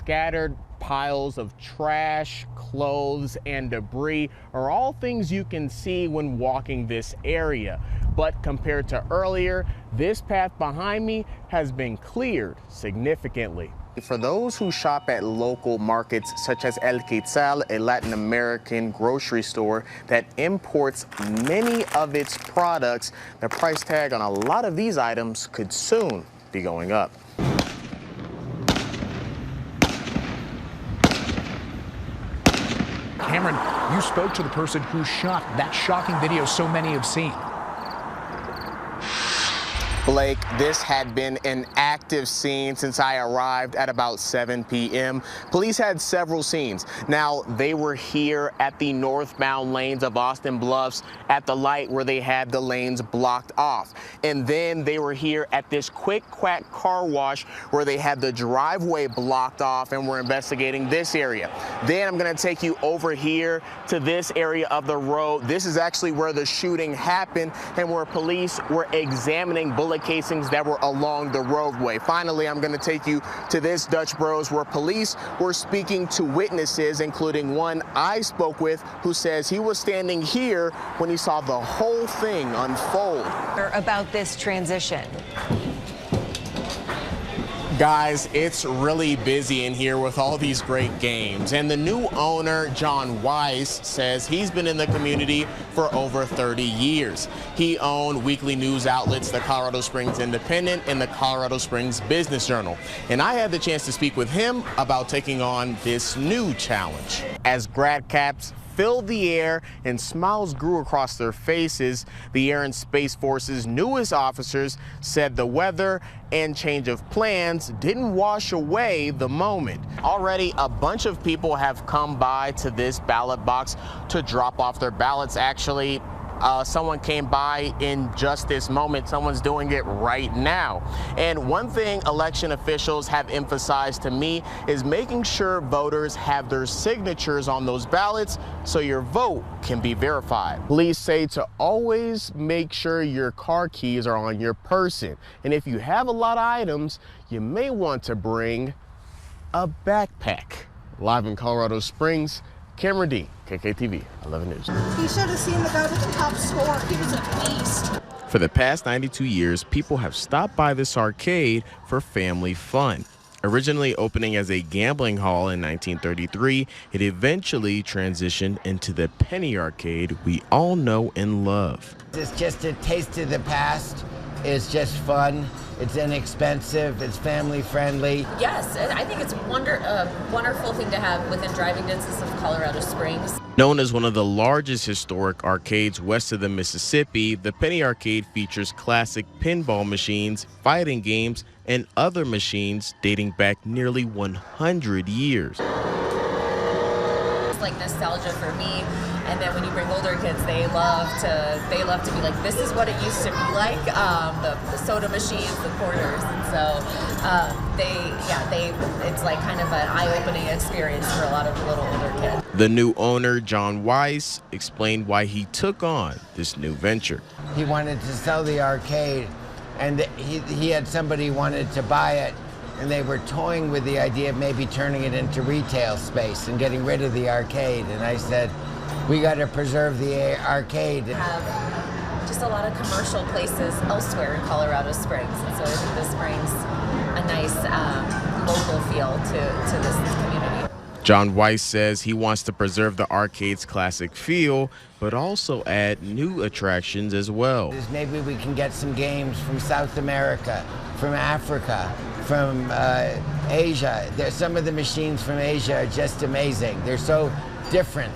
scattered piles of trash, clothes, and debris are all things you can see when walking this area. But compared to earlier, this path behind me has been cleared significantly. For those who shop at local markets such as El Quetzal, a Latin American grocery store that imports many of its products, the price tag on a lot of these items could soon be going up. Cameron, you spoke to the person who shot that shocking video so many have seen. Blake, this had been an active scene since I arrived at about 7 p.m. Police had several scenes. Now, they were here at the northbound lanes of Austin Bluffs at the light where they had the lanes blocked off. And then they were here at this Quick Quack car wash where they had the driveway blocked off and were investigating this area. Then I'm going to take you over here to this area of the road. This is actually where the shooting happened and where police were examining bullet casings that were along the roadway. Finally, I'm going to take you to this Dutch Bros where police were speaking to witnesses, including one I spoke with who says he was standing here when he saw the whole thing unfold. About this transition. Guys, it's really busy in here with all these great games. And the new owner, John Weiss, says he's been in the community for over 30 years. He owned weekly news outlets, the Colorado Springs Independent and the Colorado Springs Business Journal. And I had the chance to speak with him about taking on this new challenge. As grad caps filled the air and smiles grew across their faces, the Air and Space Force's newest officers said the weather and change of plans didn't wash away the moment. Already, a bunch of people have come by to this ballot box to drop off their ballots. Actually, someone came by in just this moment. Someone's doing it right now. And one thing election officials have emphasized to me is making sure voters have their signatures on those ballots so your vote can be verified. Police say to always make sure your car keys are on your person. And if you have a lot of items, you may want to bring a backpack. Live in Colorado Springs, Cameron D, KKTV 11 News. He should have seen the guy with the top score. He was a beast. For the past 92 years, people have stopped by this arcade for family fun. Originally opening as a gambling hall in 1933, it eventually transitioned into the penny arcade we all know and love. It's just a taste of the past. It's just fun. It's inexpensive. It's family friendly. Yes, I think it's a wonderful thing to have within driving distance of Colorado Springs. Known as one of the largest historic arcades west of the Mississippi, the Penny Arcade features classic pinball machines, fighting games, and other machines dating back nearly 100 years. It's like nostalgia for me. And then when you bring older kids, they love to be like, this is what it used to be like, the soda machines, the quarters, and so it's like kind of an eye-opening experience for a lot of little older kids. The new owner, John Weiss, explained why he took on this new venture. He wanted to sell the arcade, and he had somebody who wanted to buy it, and they were toying with the idea of maybe turning it into retail space and getting rid of the arcade. And I said, we got to preserve the arcade. We have just a lot of commercial places elsewhere in Colorado Springs, and so I think this brings a nice local feel to this community. John Weiss says he wants to preserve the arcade's classic feel, but also add new attractions as well. Maybe we can get some games from South America, from Africa, from Asia. Some of the machines from Asia are just amazing. They're so different,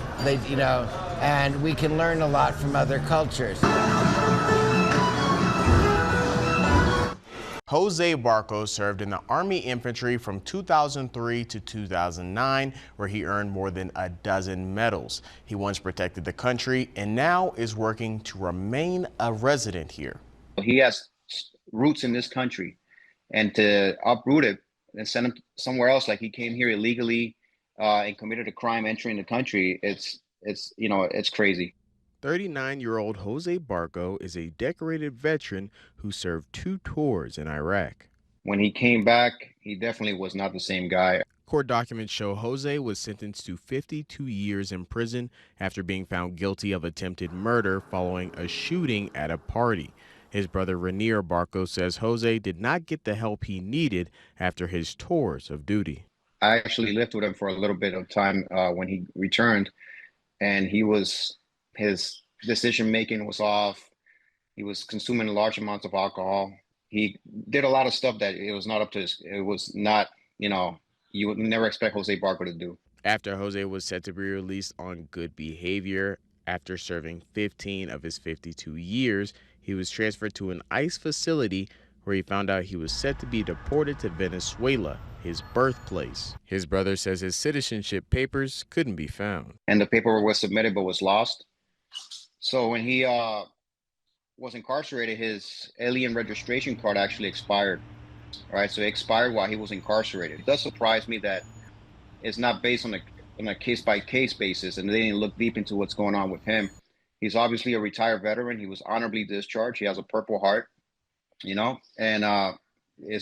and we can learn a lot from other cultures. Jose Barco served in the Army Infantry from 2003 to 2009, where he earned more than a dozen medals. He once protected the country and now is working to remain a resident here. He has roots in this country, and to uproot it and send him somewhere else, like he came here illegally and committed a crime entering the country, it's crazy. 39-year-old Jose Barco is a decorated veteran who served 2 tours in Iraq. When he came back, he definitely was not the same guy. Court documents show Jose was sentenced to 52 years in prison after being found guilty of attempted murder following a shooting at a party. His brother Ranier Barco says Jose did not get the help he needed after his tours of duty. I actually lived with him for a little bit of time when he returned, and his decision making was off. He was consuming large amounts of alcohol. He did a lot of stuff that it was not up to it was not, you would never expect Jose Barco to do. After Jose was set to be released on good behavior after serving 15 of his 52 years, he was transferred to an ICE facility where he found out he was set to be deported to Venezuela, his birthplace. His brother says his citizenship papers couldn't be found. And the paperwork was submitted but was lost. So when he was incarcerated, his alien registration card actually expired. All right, so it expired while he was incarcerated. It does surprise me that it's not based on a case-by-case basis, and they didn't look deep into what's going on with him. He's obviously a retired veteran. He was honorably discharged. He has a Purple Heart, and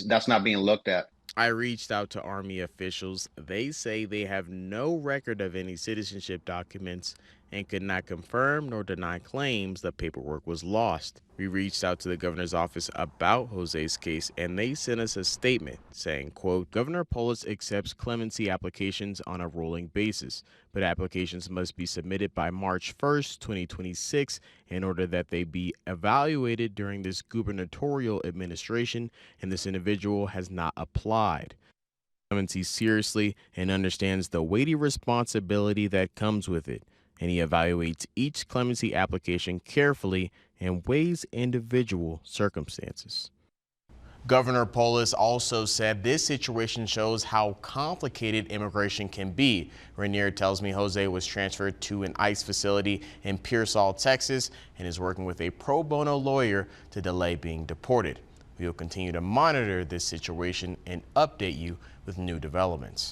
that's not being looked at. I reached out to Army officials. They say they have no record of any citizenship documents and could not confirm nor deny claims the paperwork was lost. We reached out to the governor's office about Jose's case, and they sent us a statement saying, quote, Governor Polis accepts clemency applications on a rolling basis, but applications must be submitted by March 1st, 2026 in order that they be evaluated during this gubernatorial administration, and this individual has not applied clemency seriously and understands the weighty responsibility that comes with it, and he evaluates each clemency application carefully and weighs individual circumstances. Governor Polis also said this situation shows how complicated immigration can be. Ranier tells me Jose was transferred to an ICE facility in Pearsall, Texas, and is working with a pro bono lawyer to delay being deported. We will continue to monitor this situation and update you with new developments.